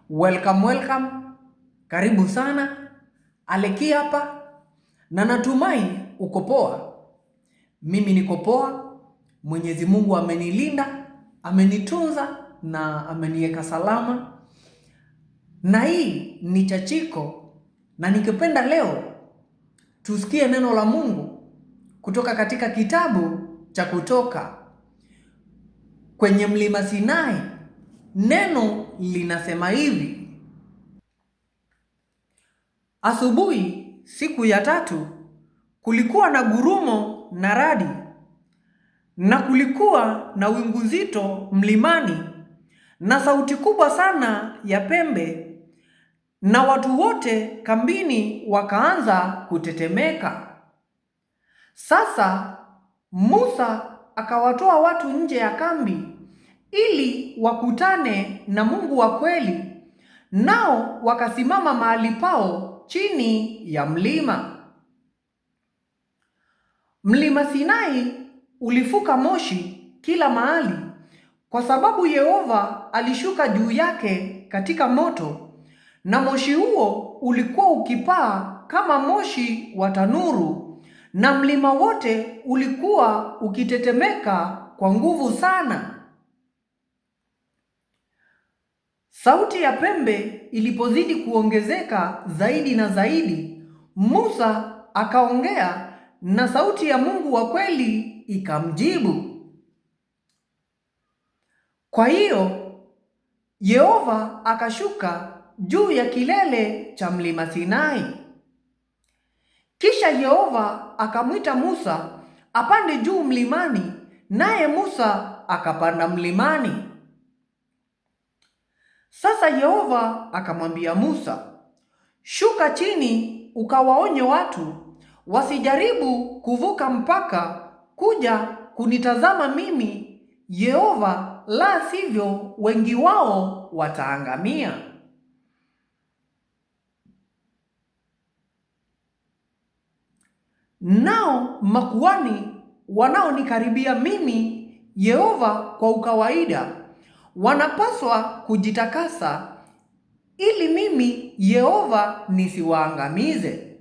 Welcome. Karibu sana. Aleki hapa na natumai uko poa. Mimi niko poa. Mwenyezi Mungu amenilinda, amenitunza na ameniweka salama. Na hii ni Chachiko na ningependa leo tusikie neno la Mungu kutoka katika kitabu cha Kutoka. Kwenye mlima Sinai, neno linasema hivi: asubuhi siku ya tatu kulikuwa na gurumo na radi, na kulikuwa na wingu zito mlimani na sauti kubwa sana ya pembe, na watu wote kambini wakaanza kutetemeka. Sasa Musa akawatoa watu nje ya kambi ili wakutane na Mungu wa kweli, nao wakasimama mahali pao chini ya mlima. Mlima Sinai ulifuka moshi kila mahali kwa sababu Yehova alishuka juu yake katika moto, na moshi huo ulikuwa ukipaa kama moshi wa tanuru, na mlima wote ulikuwa ukitetemeka kwa nguvu sana. Sauti ya pembe ilipozidi kuongezeka zaidi na zaidi, Musa akaongea na sauti ya Mungu wa kweli ikamjibu. Kwa hiyo Yehova akashuka juu ya kilele cha mlima Sinai. Kisha Yehova akamwita Musa apande juu mlimani, naye Musa akapanda mlimani. Sasa Yehova akamwambia Musa, shuka chini ukawaonye watu wasijaribu kuvuka mpaka kuja kunitazama mimi Yehova, la sivyo wengi wao wataangamia. Nao makuhani wanaonikaribia mimi Yehova kwa ukawaida wanapaswa kujitakasa ili mimi Yehova nisiwaangamize.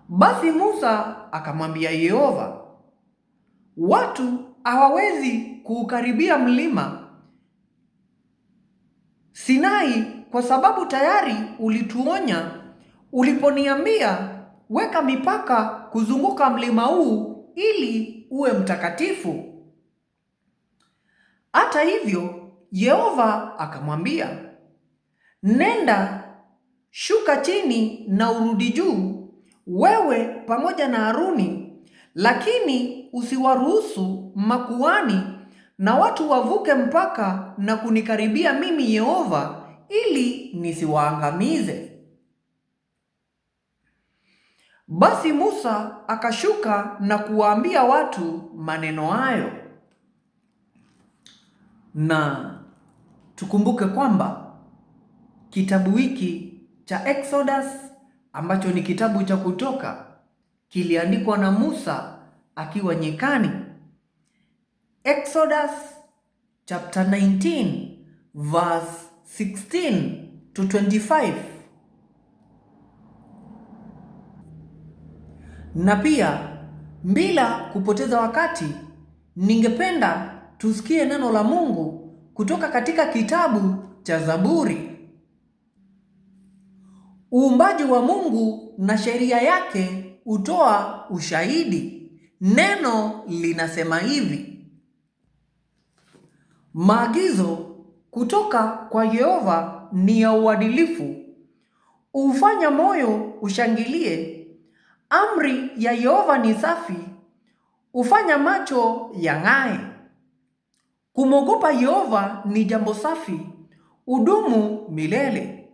Basi Musa akamwambia Yehova, watu hawawezi kuukaribia mlima Sinai kwa sababu tayari ulituonya uliponiambia, weka mipaka kuzunguka mlima huu ili uwe mtakatifu. Hata hivyo Yehova akamwambia, nenda, shuka chini na urudi juu, wewe pamoja na Haruni, lakini usiwaruhusu makuhani na watu wavuke mpaka na kunikaribia mimi Yehova, ili nisiwaangamize. Basi Musa akashuka na kuwaambia watu maneno hayo. Na tukumbuke kwamba kitabu hiki cha Exodus ambacho ni kitabu cha Kutoka kiliandikwa na Musa akiwa nyikani. Exodus chapter 19 verse 16 to 25. Na pia bila kupoteza wakati, ningependa tusikie neno la Mungu kutoka katika kitabu cha Zaburi. Uumbaji wa Mungu na sheria yake hutoa ushahidi. Neno linasema hivi: maagizo kutoka kwa Yehova ni ya uadilifu, hufanya moyo ushangilie. Amri ya Yehova ni safi, hufanya macho yang'ae. Kumwogopa Yehova ni jambo safi, hudumu milele.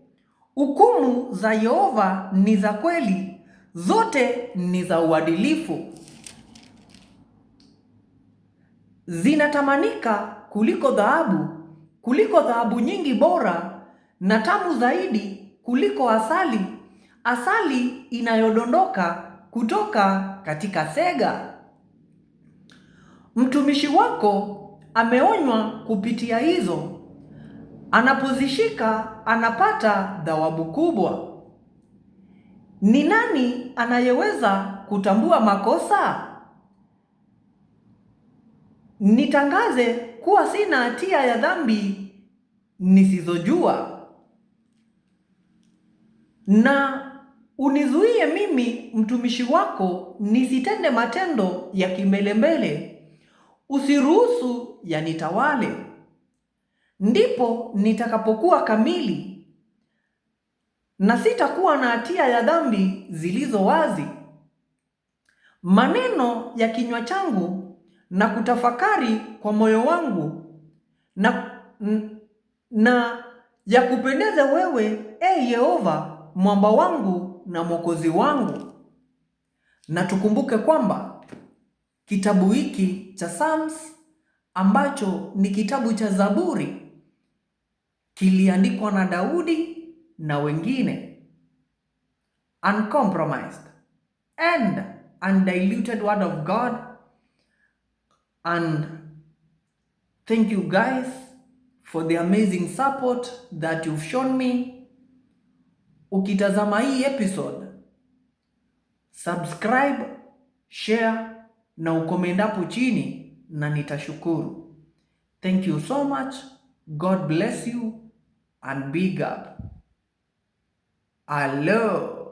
Hukumu za Yehova ni za kweli, zote ni za uadilifu. Zinatamanika kuliko dhahabu nyingi bora, na tamu zaidi kuliko asali inayodondoka kutoka katika sega. Mtumishi wako ameonywa kupitia hizo, Anapozishika anapata thawabu kubwa. Ni nani anayeweza kutambua makosa? Nitangaze kuwa sina hatia ya dhambi nisizojua, na unizuie mimi mtumishi wako nisitende matendo ya kimbelembele. Usiruhusu yanitawale. Ndipo nitakapokuwa kamili na sitakuwa na hatia ya dhambi zilizo wazi. Maneno ya kinywa changu na kutafakari kwa moyo wangu na ya kupendeze wewe, Yehova, mwamba wangu na mwokozi wangu. Na tukumbuke kwamba kitabu hiki cha Psalms ambacho ni kitabu cha Zaburi kiliandikwa na Daudi na wengine. Uncompromised and undiluted word of God. And thank you guys for the amazing support that you've shown me. Ukitazama hii episode, subscribe, share na ukomend hapo chini na nitashukuru. Thank you so much. God bless you and big up. Hello.